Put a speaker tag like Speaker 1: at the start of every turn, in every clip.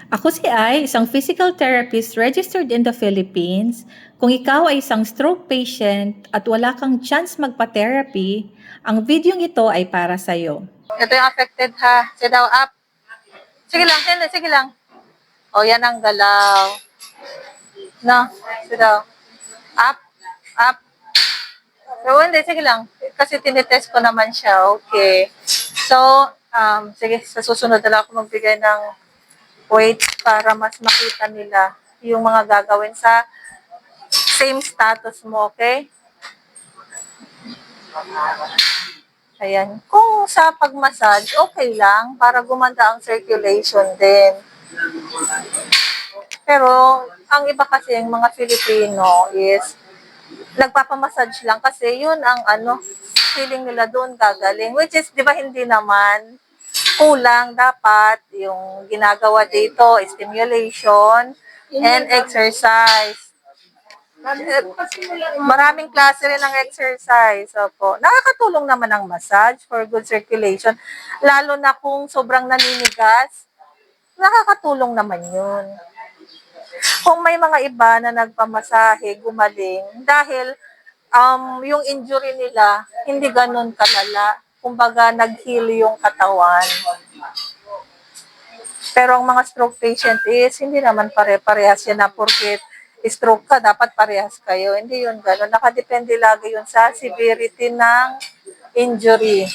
Speaker 1: Ako si Ai, isang physical therapist registered in the Philippines. Kung ikaw ay isang stroke patient at wala kang chance magpa-therapy, ang videong ito ay para sa'yo.
Speaker 2: Ito yung affected ha. Sit down, up. Sige lang, Henry, sige lang. O, yan ang galaw. No, sit down. Up, up. So, hindi, sige lang. Kasi tinitest ko naman siya. Okay. So, sige, sa susunod na lang ako magbigay ng weight para mas makita nila yung mga gagawin sa same status mo, okay? Ayan. Kung sa pag-massage, okay lang para gumanda ang circulation din. Pero, ang iba kasi, yung mga Filipino is nagpapamassage lang kasi yun ang feeling nila doon gagaling. Which is, di ba hindi naman kulang dapat yung ginagawa dito, stimulation and exercise. Maraming klase rin ng exercise. Opo. Nakakatulong naman ang massage for good circulation. Lalo na kung sobrang naninigas, nakakatulong naman yun. Kung may mga iba na nagpamasahe, gumaling, dahil yung injury nila, hindi ganun kalala. Kumbaga, nag-heal yung katawan. Pero ang mga stroke patient is, hindi naman pare-parehas yan na porket stroke ka, dapat parehas kayo. Hindi yun gano'n. Nakadepende lagi yun sa severity ng injury.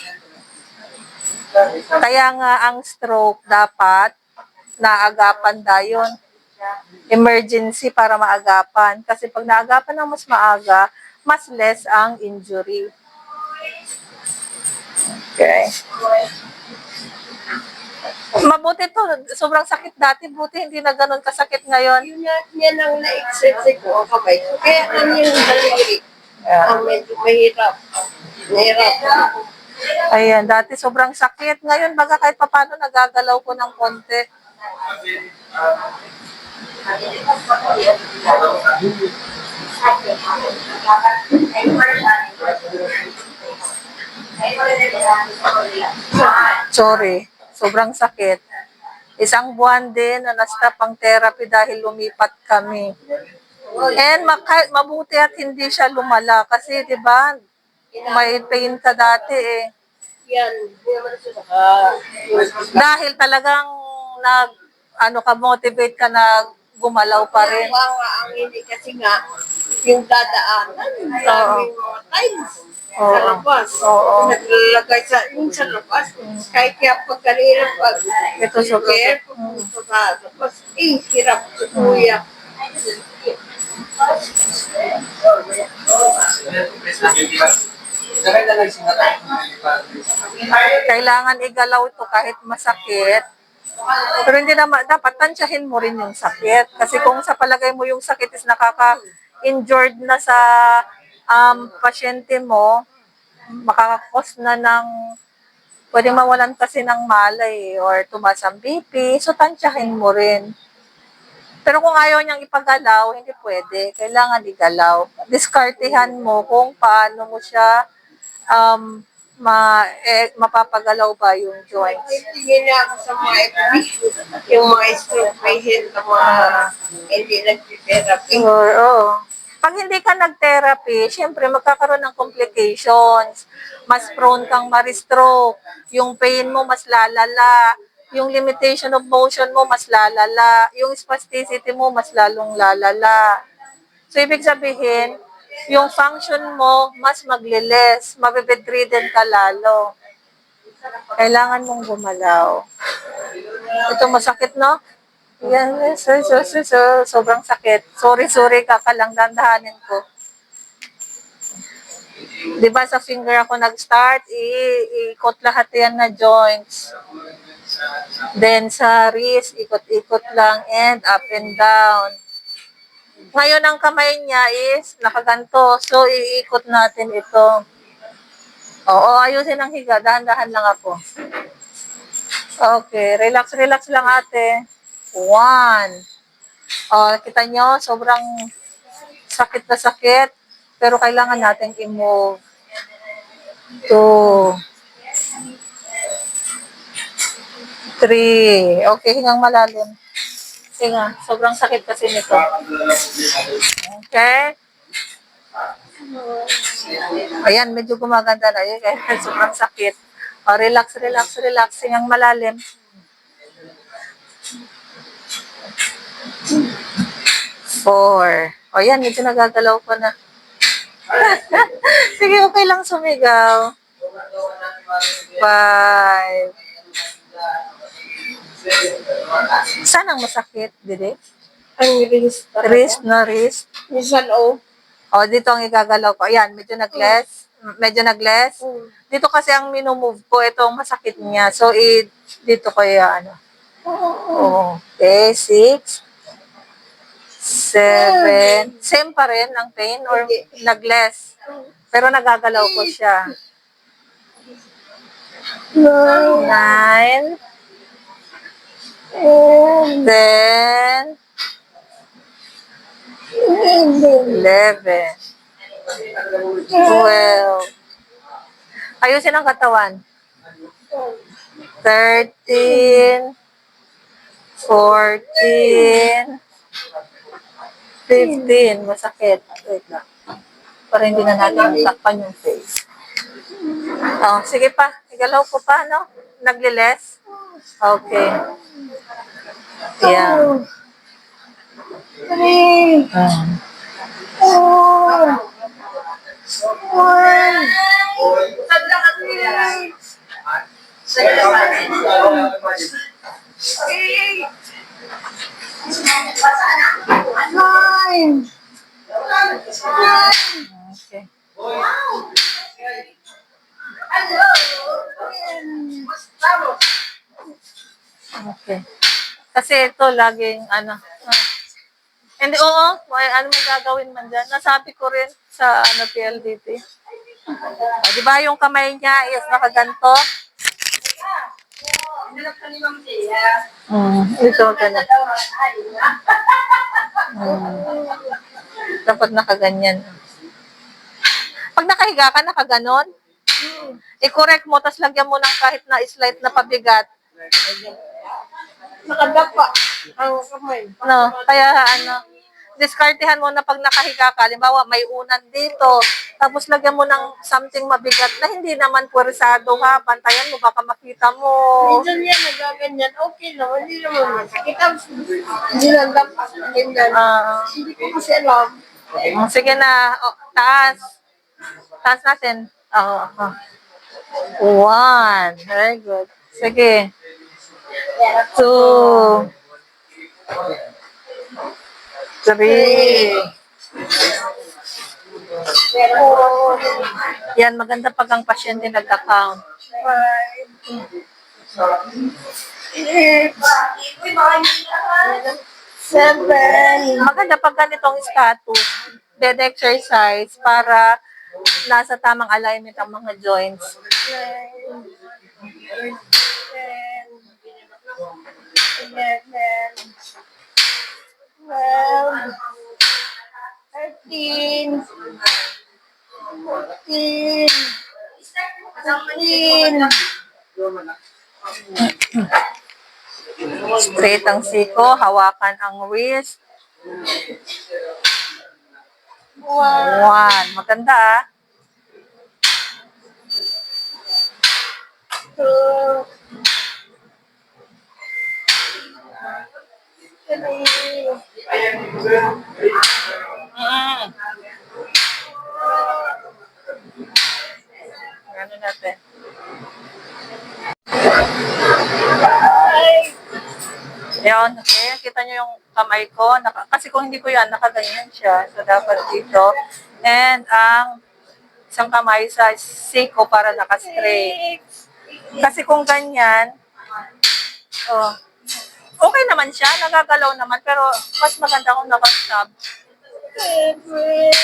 Speaker 2: Kaya nga ang stroke dapat naagapan dayon. Emergency para maagapan. Kasi pag naagapan ng mas maaga, mas less ang injury. Okay. Mabuti to, sobrang sakit dati, buti hindi na ganun kasakit ngayon.
Speaker 3: Yan ang na-exercise ko kamay. Kaya ano yung daliri. Ang medyo mahirap. Mahirap.
Speaker 2: Ayan, dati sobrang sakit. Ngayon, baga kahit papano nagagalaw ko ng konti. Sorry, sobrang sakit. Isang buwan din na na-stop ang therapy dahil lumipat kami. And mabuti at hindi siya lumala kasi 'di ba? May pain ka dati eh.
Speaker 3: Yan.
Speaker 2: Dahil talagang motivate ka na gumalaw pa rin.
Speaker 3: Kawawa ang hindi kasi nga yung dadaanan. Maraming mga times. Sa labas.
Speaker 2: Oo.
Speaker 3: Naglalagay sa labas. Kahit kaya pag kanina pag
Speaker 2: Ito sa
Speaker 3: pupunta sa labas. Hirap sa kuya.
Speaker 2: Kailangan igalaw ito kahit masakit. Pero hindi naman, dapat tansyahin mo rin yung sakit. Kasi kung sa palagay mo yung sakit is nakaka-injured na sa pasyente mo, makakakos na ng, pwede mawalan kasi ng malay or tumaas ang BP, so tansyahin mo rin. Pero kung ayaw niyang ipagalaw, hindi pwede. Kailangan igalaw. Diskartehan mo kung paano mo siya mapapagalaw ba yung joints.
Speaker 3: Tingin na ako sa mga FB. Yung mga stroke patient na mga hindi nag-therapy.
Speaker 2: Oo. Pag hindi ka nag-therapy, syempre magkakaroon ng complications. Mas prone kang ma-stroke. Yung pain mo mas lalala. Yung limitation of motion mo mas lalala. Yung spasticity mo mas lalong lalala. So, ibig sabihin, yung function mo mas maglilis. Mabibedridden ka lalo. Kailangan mong gumalaw. Ito masakit, no? Yan, sobrang sakit. Sorry, kakalang dandahanin ko. Di ba sa finger ako nag-start, iikot lahat yan na joints. Then sa wrist, ikot-ikot lang and up and down. Ngayon ang kamay niya is nakaganto. So, iikot natin ito. Oo, ayusin ang higa. Dahan-dahan lang ako. Okay, relax lang ate. 1. Kita nyo, sobrang sakit na sakit. Pero kailangan natin i-move. 2. 3. Okay, hingang malalim. Sige nga, sobrang sakit kasi nito. Okay? Ayan, medyo gumaganda na yun. Kaya sobrang sakit. O, relax, relax, relaxing ang malalim. Four. O yan, medyo nagagalaw ko na. Sige, okay lang sumigaw. Five. Saan ang masakit, Dede?
Speaker 3: Ang wrist talaga.
Speaker 2: Wrist na wrist.
Speaker 3: Minsan, oh.
Speaker 2: O, dito ang igagalaw ko. Ayan, medyo nag-less. Medyo nag-less.
Speaker 3: Mm.
Speaker 2: Dito kasi ang minumove ko, itong masakit niya. So, dito ko yung ano. Okay, 6, 7. Same pa rin ang pain or
Speaker 3: Hindi.
Speaker 2: nag-less? Pero nagagalaw ko siya. 9, 10, 11, 12. Ayusin ang katawan. 13, 14, 15. Masakit. Wait lang. Para hindi na natin takpan yung face. Oh, sige pa. Igalaw ko pa, no? Nagliles? Okay. Yeah.
Speaker 3: 3, 4, 1. Nine.
Speaker 2: Okay. Okay. Kasi ito laging ano. Hindi, oo. Ano mo gagawin man dyan? Nasabi ko rin sa PLDT. Di ba yung kamay niya is nakaganto? Ito ganun. Dapat nakaganyan. Pag nakahiga ka, nakaganon. I-correct mo, tapos lagyan mo ng kahit na slight na pabigat.
Speaker 3: Nakadapa ang kamay.
Speaker 2: No, kaya diskartehan mo na pag nakahiga ka, halimbawa may unan dito, tapos lagyan mo ng something mabigat na hindi naman puwersado ha, bantayan mo, baka makita mo.
Speaker 3: Minsan yan, nagaganyan. Okay lang, hindi naman masakit. Hindi lang dapat ganyan. Hindi ko kasi alam.
Speaker 2: Sige na, taas. Taas natin. Oo. 1. Very good. Sige. 2. 3. Yan, maganda pag ang pasyente nag-account.
Speaker 3: 8, 7,
Speaker 2: Maganda pag ganitong status, bed exercise para nasa tamang alignment ang mga joints.
Speaker 3: 11, 12, 13, 14, 15.
Speaker 2: Straight ang siko, hawakan ang wrist. 1. Maganda ah.
Speaker 3: 2, 3,
Speaker 2: Ano natin? Yan, okay. Kita nyo yung kamay ko. Kasi kung hindi ko yan, nakaganyan siya. So, dapat dito. And ang isang kamay sa siko para naka-straight. Kasi kung ganyan, okay naman siya. Nagagalaw naman. Pero mas maganda kung naka-stab.
Speaker 3: 8, 9,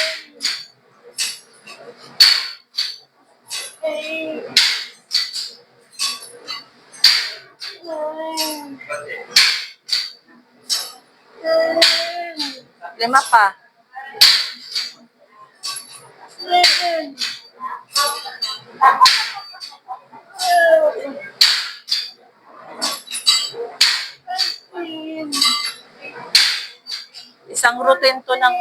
Speaker 3: 10,
Speaker 2: 5 pa.
Speaker 3: 11, 12, 13,
Speaker 2: Isang routine to ng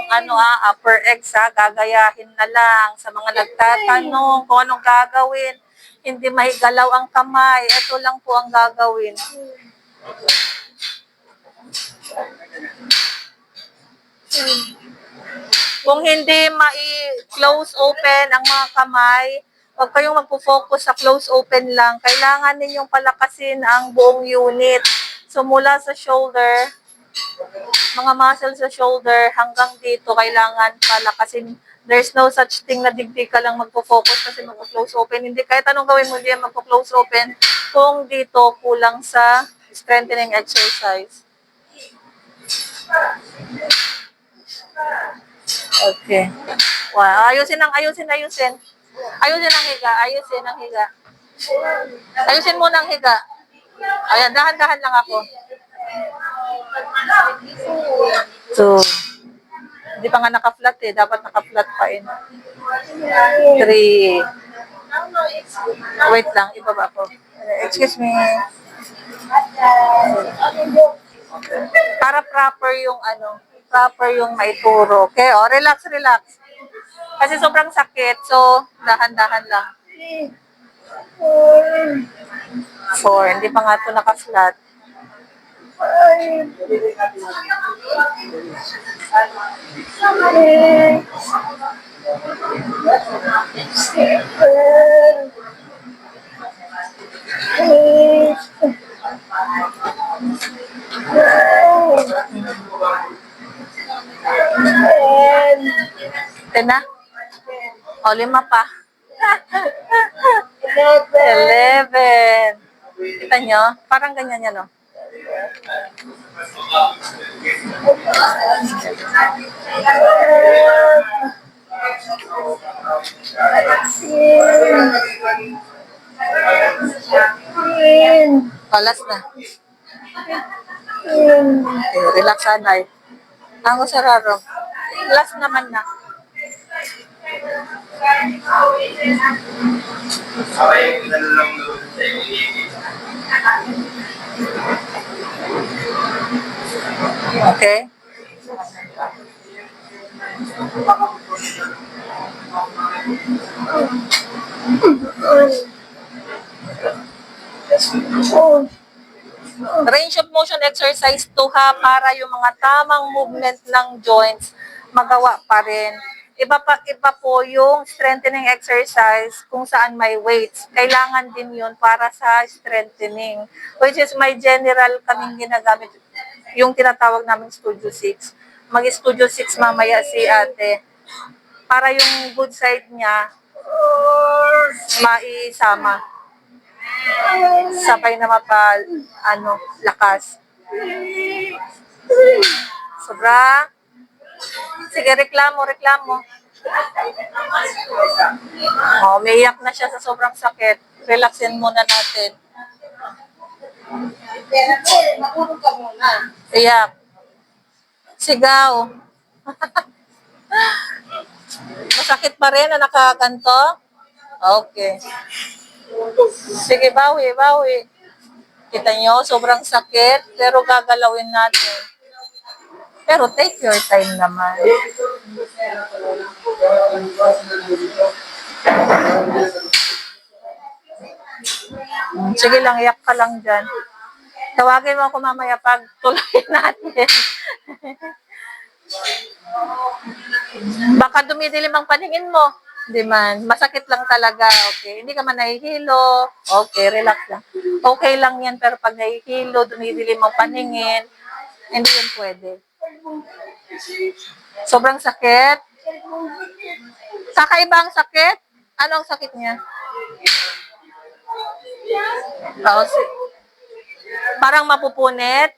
Speaker 2: upper X gagayahin na lang sa mga nagtatanong kung anong gagawin. Hindi mahigalaw ang kamay. Ito lang po ang gagawin. Kung hindi mai-close open ang mga kamay, huwag kayong magpo-focus sa close open lang. Kailangan ninyong palakasin ang buong unit. So mula sa shoulder, mga muscles sa shoulder hanggang dito, kailangan palakasin. There's no such thing na digdi ka lang magpo-focus kasi magpo-close open. Hindi, kahit anong gawin mo, hindi yan magpo-close open kung dito kulang sa strengthening exercise. Okay. Wow, ayusin. Ayusin ang higa. Ayusin mo ng higa. Ayan, dahan-dahan lang ako. 2. Hindi pa nga naka-flat dapat naka-flat pa rin. 3. Wait lang, ibaba ko. Excuse me. Para proper yung maituro. Okay, relax. Kasi sobrang sakit, so dahan-dahan lang. 4, hindi pa nga ito naka-flat. 10 na? O, 5 pa. 11. Kita nyo? Parang ganyan yan, no? O, last na. Okay, relax anay. Ang sararo. Last naman na. Okay. Range of motion exercise to para yung mga tamang movement ng joints magawa pa rin. Iba po yung strengthening exercise kung saan may weights. Kailangan din yun para sa strengthening. Which is may general kaming ginagamit. Yung tinatawag namin Studio 6. Mag-Studio 6 mamaya si ate. Para yung good side niya, maisama. Sabay na lakas. Sobra. Sige, reklamo. Umiiyak na siya sa sobrang sakit. Relaxin muna natin.
Speaker 3: Matulog ka muna.
Speaker 2: Iyak. Sigaw. Masakit pa rin na nakaganto? Okay. Sige, bawi. Kita nyo, sobrang sakit, pero gagalawin natin. Pero take your time naman. Sige lang, iyak ka lang dyan. Tawagin mo ako mamaya pag tuloy natin. Baka dumidilim ang paningin mo. Hindi man. Masakit lang talaga. Okay. Hindi ka man nahihilo. Okay, relax lang. Okay lang yan, pero pag nahihilo, dumidilim ang paningin, hindi yun pwede. Sobrang sakit. Kakaiba ang sakit? Ano ang sakit niya? Parang mapupunit.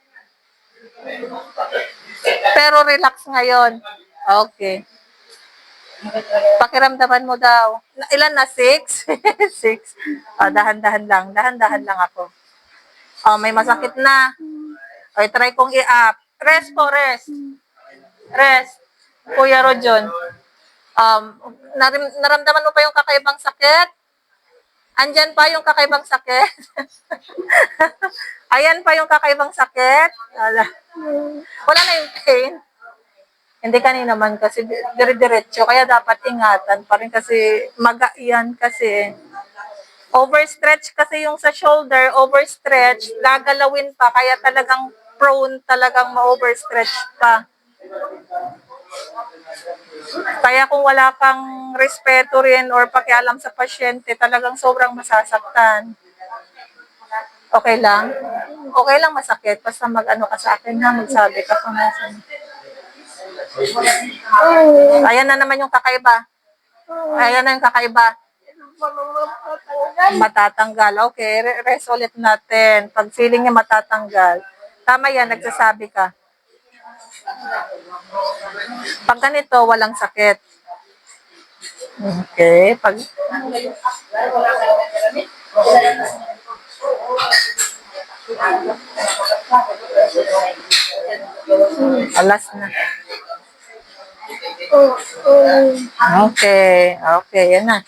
Speaker 2: Pero relax ngayon. Okay. Pakiramdaman mo daw. Ilan na? 6? 6. Dahan-dahan lang. Dahan-dahan lang ako. May masakit na. Try kong i-up. Rest po, rest. Rest. Kuya Rojon. Naramdaman mo pa yung kakaibang sakit? Andyan pa yung kakaibang sakit? Ayan pa yung kakaibang sakit? Wala na yung pain? Hindi kanina naman kasi dire-diretso. Kaya dapat ingatan pa rin kasi maga yan kasi. Overstretch kasi yung sa shoulder, overstretch, gagalawin pa. Kaya talagang prone talagang ma-overstretch pa. Kaya kung wala kang respeto rin or pakialam sa pasyente, talagang sobrang masasaktan. Okay lang? Okay lang masakit. Basta mag-ano ka sa akin ha, magsabi ka kung nasan. Ayan na naman yung kakaiba. Ayan na yung kakaiba. Matatanggal. Okay, rest ulit natin. Pag feeling niya matatanggal. Tama yan, nagsasabi ka. Pag ganito, walang sakit. Okay, pag... Alas na. Okay, okay, yan na.